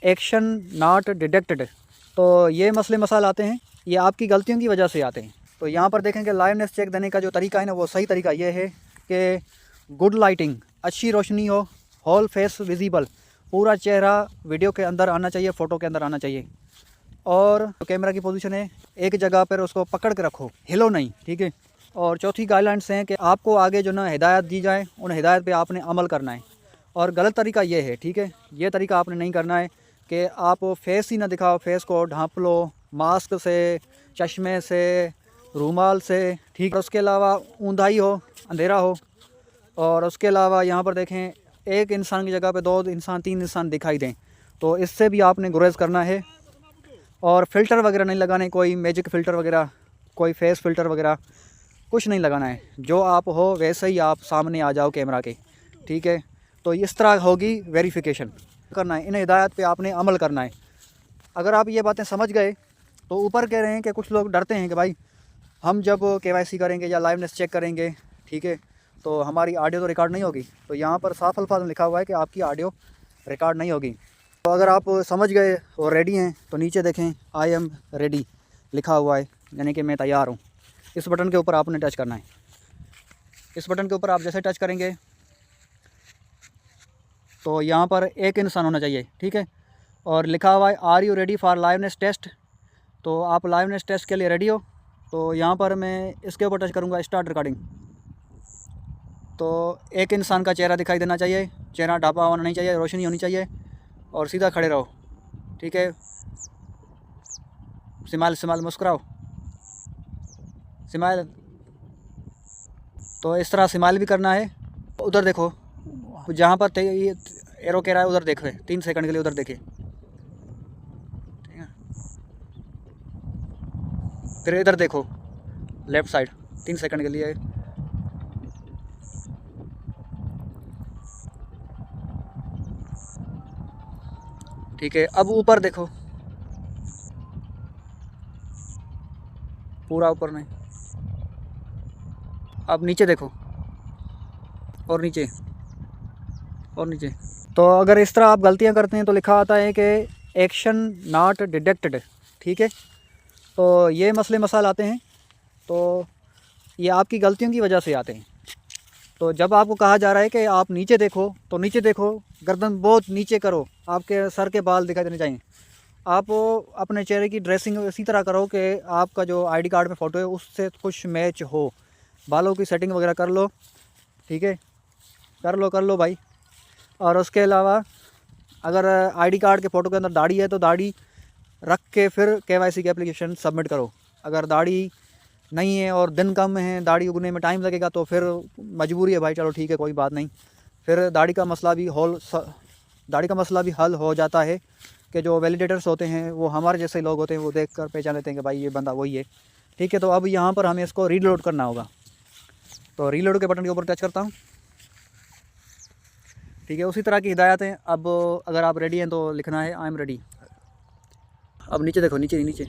Action not detected. तो ये मसले मसाइल आते हैं, ये आपकी गलतियों की वजह से आते हैं। तो यहाँ पर देखें कि लाइवनेस चेक देने का जो तरीका है ना, वो सही तरीका ये है कि गुड लाइटिंग, अच्छी रोशनी हो, होल फेस विजिबल, पूरा चेहरा वीडियो के अंदर आना चाहिए, फ़ोटो के अंदर आना चाहिए। और कैमरा की पोजीशन है एक जगह पर, उसको पकड़ के रखो, हिलो नहीं, ठीक है। और चौथी गाइडलाइंस हैं कि आपको आगे जो ना हिदायत दी जाए, उन हिदायत पे आपने अमल करना है। और गलत तरीका ये है, ठीक है, ये तरीका आपने नहीं करना है कि आप फेस ही ना दिखाओ, फेस को ढाँप लो मास्क से, चश्मे से, रूमाल से, ठीक। और उसके अलावा ऊंधाई हो, अंधेरा हो। और उसके अलावा यहाँ पर देखें, एक इंसान की जगह पे 2 इंसान 3 इंसान दिखाई दें, तो इससे भी आपने गुरेज करना है। और फ़िल्टर वगैरह नहीं लगाने, कोई मैजिक फ़िल्टर वगैरह, कोई फेस फ़िल्टर वगैरह कुछ नहीं लगाना है। जो आप हो वैसे ही आप सामने आ जाओ कैमरा के, ठीक है। तो इस तरह होगी वेरिफिकेशन करना है, इन हिदायत पे आपने अमल करना है। अगर आप ये बातें समझ गए तो ऊपर कह रहे हैं कि कुछ लोग डरते हैं कि भाई हम जब KYC करेंगे या लाइवनेस चेक करेंगे, ठीक है, तो हमारी ऑडियो तो रिकॉर्ड नहीं होगी। तो यहाँ पर साफ अल्फाज में लिखा हुआ है कि आपकी ऑडियो रिकॉर्ड नहीं होगी। तो अगर आप समझ गए और रेडी हैं तो नीचे देखें आई एम रेडी लिखा हुआ है, यानी कि मैं तैयार हूँ। इस बटन के ऊपर आपने टच करना है। इस बटन के ऊपर आप जैसे टच करेंगे तो यहाँ पर एक इंसान होना चाहिए, ठीक है। और लिखा हुआ है are you ready for liveness test. तो आप लाइवनेस टेस्ट के लिए रेडी हो। तो यहाँ पर मैं इसके ऊपर टच करूँगा, स्टार्ट रिकॉर्डिंग। तो एक इंसान का चेहरा दिखाई देना चाहिए, चेहरा ढापा होना नहीं चाहिए, रोशनी होनी चाहिए और सीधा खड़े रहो, ठीक है। स्माइल मुस्कुराओ, स्माइल। तो इस तरह स्माइल भी करना है। उधर देखो, जहाँ पर ये एरो कह रहा है उधर देखो, 3 सेकंड के लिए उधर देखिए, ठीक है। फिर इधर देखो लेफ़्ट साइड 3 सेकंड के लिए, ठीक है। अब ऊपर देखो, पूरा ऊपर नहीं, अब नीचे देखो, और नीचे और नीचे। तो अगर इस तरह आप गलतियां करते हैं तो लिखा आता है कि एक्शन नॉट डिटेक्टेड, ठीक है। तो ये मसले मसाइल आते हैं, तो ये आपकी गलतियों की वजह से आते हैं। तो जब आपको कहा जा रहा है कि आप नीचे देखो, तो नीचे देखो, गर्दन बहुत नीचे करो, आपके सर के बाल दिखाई देने चाहिए। आप अपने चेहरे की ड्रेसिंग इसी तरह करो कि आपका जो ID कार्ड में फ़ोटो है उससे कुछ मैच हो। बालों की सेटिंग वगैरह कर लो, ठीक है, कर लो भाई। और उसके अलावा अगर ID कार्ड के फ़ोटो के अंदर दाढ़ी है तो दाढ़ी रख के फिर KYC की एप्लीकेशन सबमिट करो। अगर दाढ़ी नहीं है और दिन कम है, दाढ़ी उगने में टाइम लगेगा, तो फिर मजबूरी है भाई, चलो ठीक है, कोई बात नहीं। फिर दाढ़ी का मसला भी हल हो जाता है कि जो वैलिडेटर्स होते हैं वो हमारे जैसे लोग होते हैं, वो देख कर पहचान लेते हैं कि भाई ये बंदा वही है, ठीक है। तो अब यहाँ पर हमें इसको रीलोड करना होगा। तो रीलोड के बटन के ऊपर टच करता हूँ, ठीक है। उसी तरह की हिदायत है। अब अगर आप रेडी हैं तो लिखना है आई एम रेडी। अब नीचे देखो, नीचे,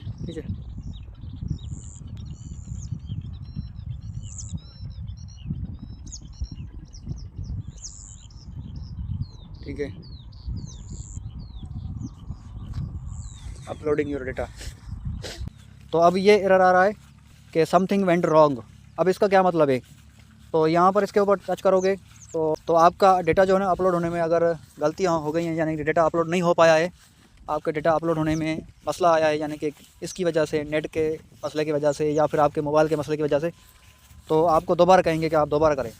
ठीक है। Uploading your data. तो अब ये एरर आ रहा है कि समथिंग वेंट रॉन्ग। अब इसका क्या मतलब है? तो यहाँ पर इसके ऊपर टच करोगे तो आपका डेटा जो है ना अपलोड होने में अगर गलतियाँ हो गई हैं, यानी कि डेटा अपलोड नहीं हो पाया है, आपके डेटा अपलोड होने में मसला आया है, यानी कि इसकी वजह से, नेट के मसले की वजह से या फिर आपके मोबाइल के मसले की वजह से, तो आपको दोबारा कहेंगे कि आप दोबारा करें।